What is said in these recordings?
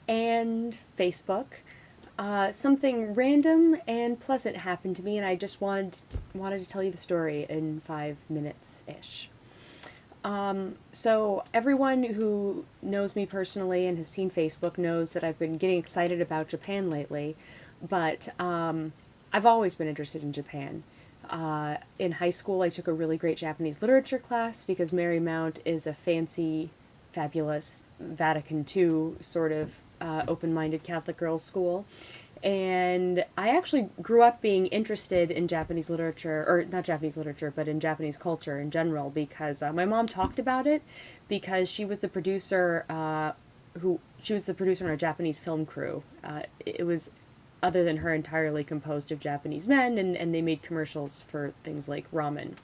and Facebook, something random and pleasant happened to me, and I just wanted to tell you the story in 5 minutes ish. So everyone who knows me personally and has seen Facebook knows that I've been getting excited about Japan lately, but I've always been interested in Japan. In high school, I took a really great Japanese literature class because Marymount is a fancy, fabulous Vatican II sort of open-minded Catholic girls' school. And I actually grew up being interested in Japanese literature, or not Japanese literature, but in Japanese culture in general, because my mom talked about it because she was the producer she was the producer on a Japanese film crew. It was, other than her, entirely composed of Japanese men, and they made commercials for things like ramen.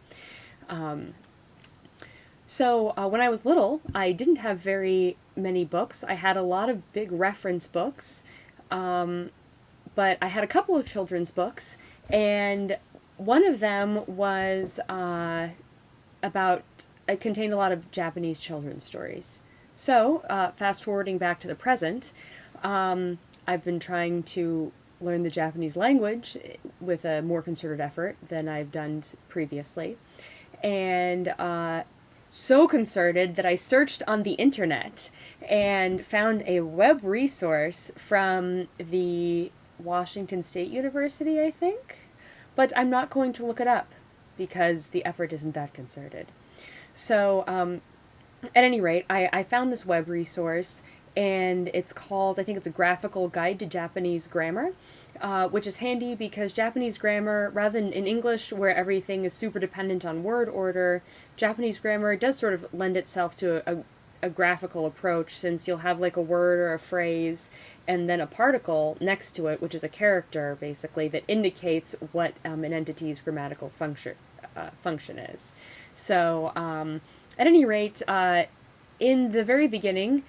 So when I was little, I didn't have very many books. I had a lot of big reference books, but I had a couple of children's books, and one of them was it contained a lot of Japanese children's stories. So, fast forwarding back to the present, I've been trying to learn the Japanese language with a more concerted effort than I've done previously. And so concerted that I searched on the internet and found a web resource from the Washington State University, I think. But I'm not going to look it up because the effort isn't that concerted. So, at any rate, I found this web resource, and it's called, I think it's a graphical guide to Japanese grammar, which is handy because Japanese grammar, rather than in English where everything is super dependent on word order, Japanese grammar does sort of lend itself to a graphical approach, since you'll have like a word or a phrase and then a particle next to it, which is a character basically that indicates what an entity's grammatical function is. So, at any rate, in the very beginning,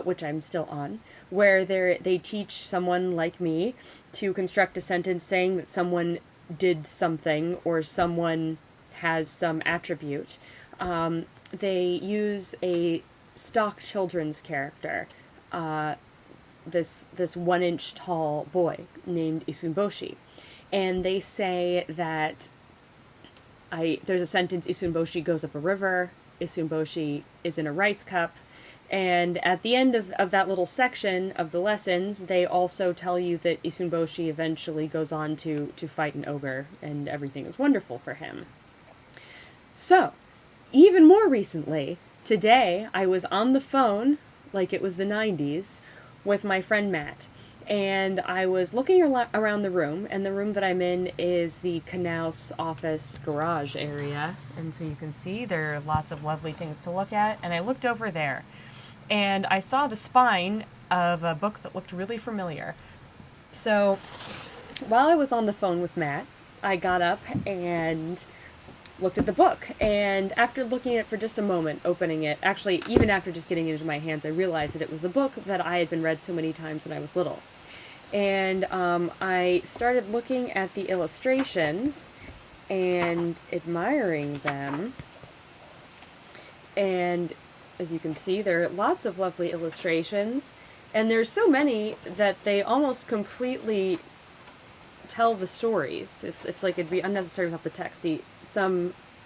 which I'm still on, where they teach someone like me to construct a sentence saying that someone did something or someone has some attribute, they use a stock children's character, this 1 inch tall boy named Isunboshi, and they say that there's a sentence: Isunboshi goes up a river, Isunboshi is in a rice cup. And at the end of that little section of the lessons, they also tell you that Isunboshi eventually goes on to fight an ogre, and everything is wonderful for him. So, even more recently, today, I was on the phone, like it was the 90s, with my friend Matt. And I was looking around the room, and the room that I'm in is the Knaus office garage area. And so you can see there are lots of lovely things to look at. And I looked over there, and I saw the spine of a book that looked really familiar. So while I was on the phone with Matt, I got up and looked at the book. And after looking at it for just a moment, opening it, actually, even after just getting it into my hands, I realized that it was the book that I had been read so many times when I was little. And I started looking at the illustrations and admiring them. And as you can see, there are lots of lovely illustrations. And there's so many that they almost completely tell the stories. It's like it'd be unnecessary without the text. See,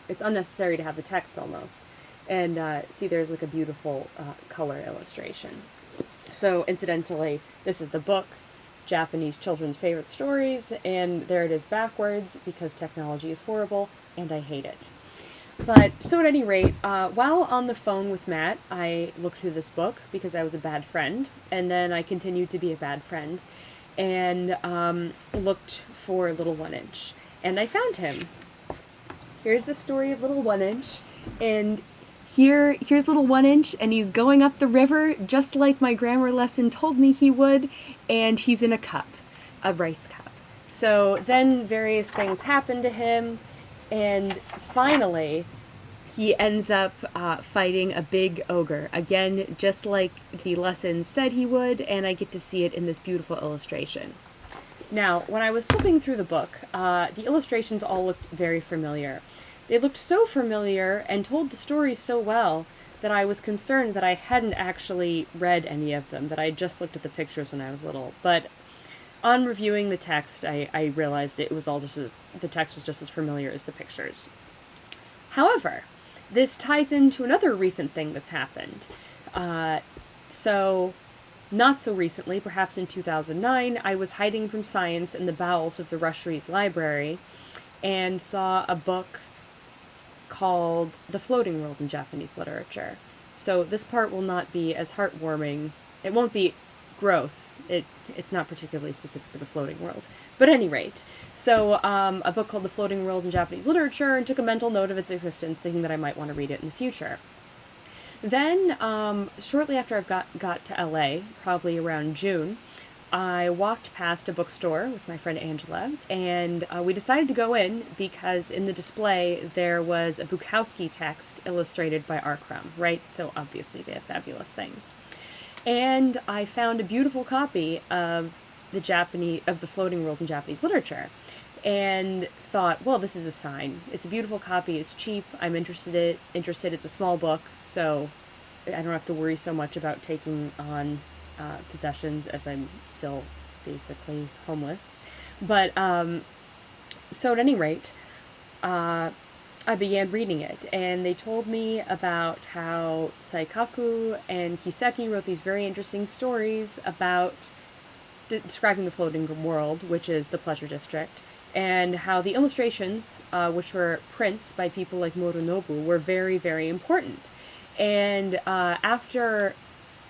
it's unnecessary to have the text almost. And see, there's like a beautiful color illustration. So incidentally, this is the book, Japanese Children's Favorite Stories, and there it is backwards because technology is horrible and I hate it. But, so at any rate, while on the phone with Matt, I looked through this book because I was a bad friend, and then I continued to be a bad friend, and looked for Little 1 Inch. And I found him. Here's the story of Little 1 Inch, and here's Little 1 Inch, and he's going up the river just like my grammar lesson told me he would, and he's in a cup, a rice cup. So then various things happen to him, and finally, he ends up fighting a big ogre. Again, just like the lesson said he would, and I get to see it in this beautiful illustration. Now, when I was flipping through the book, the illustrations all looked very familiar. They looked so familiar and told the story so well that I was concerned that I hadn't actually read any of them, that I just looked at the pictures when I was little. But on reviewing the text, I realized it was all just the text was just as familiar as the pictures. However, this ties into another recent thing that's happened. So, not so recently, perhaps in 2009, I was hiding from science in the bowels of the Rusheries Library and saw a book called The Floating World in Japanese Literature. So this part will not be as heartwarming. It won't be gross. It's not particularly specific to the floating world. But at any rate, so a book called The Floating World in Japanese Literature, and took a mental note of its existence, thinking that I might want to read it in the future. Then, shortly after I got to LA, probably around June, I walked past a bookstore with my friend Angela, and we decided to go in because in the display there was a Bukowski text illustrated by R. Crumb, right? So obviously they have fabulous things. And I found a beautiful copy of The Floating World in Japanese Literature, and thought, well, this is a sign. It's a beautiful copy. It's cheap. I'm interested. It's a small book, so I don't have to worry so much about taking on possessions, as I'm still basically homeless. But so at any rate, I began reading it, and they told me about how Saikaku and Kiseki wrote these very interesting stories about describing the floating world, which is the Pleasure District, and how the illustrations, which were prints by people like Moronobu, were very, very important. And after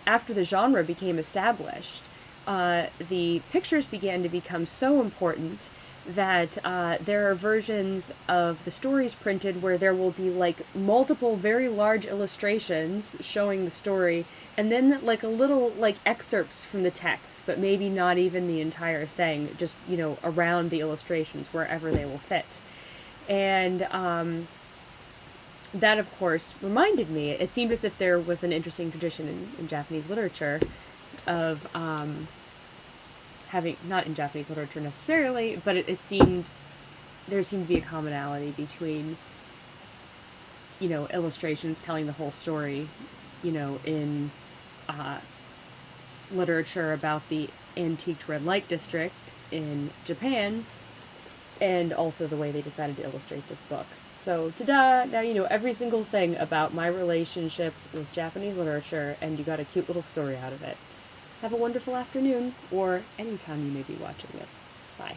the genre became established, the pictures began to become so important that there are versions of the stories printed where there will be like multiple very large illustrations showing the story, and then like a little like excerpts from the text, but maybe not even the entire thing, just, you know, around the illustrations wherever they will fit. And that, of course, reminded me, it seemed as if there was an interesting tradition in Japanese literature of having, not in Japanese literature necessarily, but there seemed to be a commonality between, you know, illustrations telling the whole story, you know, in literature about the antiqued red light district in Japan, and also the way they decided to illustrate this book. So, ta-da! Now you know every single thing about my relationship with Japanese literature, and you got a cute little story out of it. Have a wonderful afternoon, or any time you may be watching this. Bye.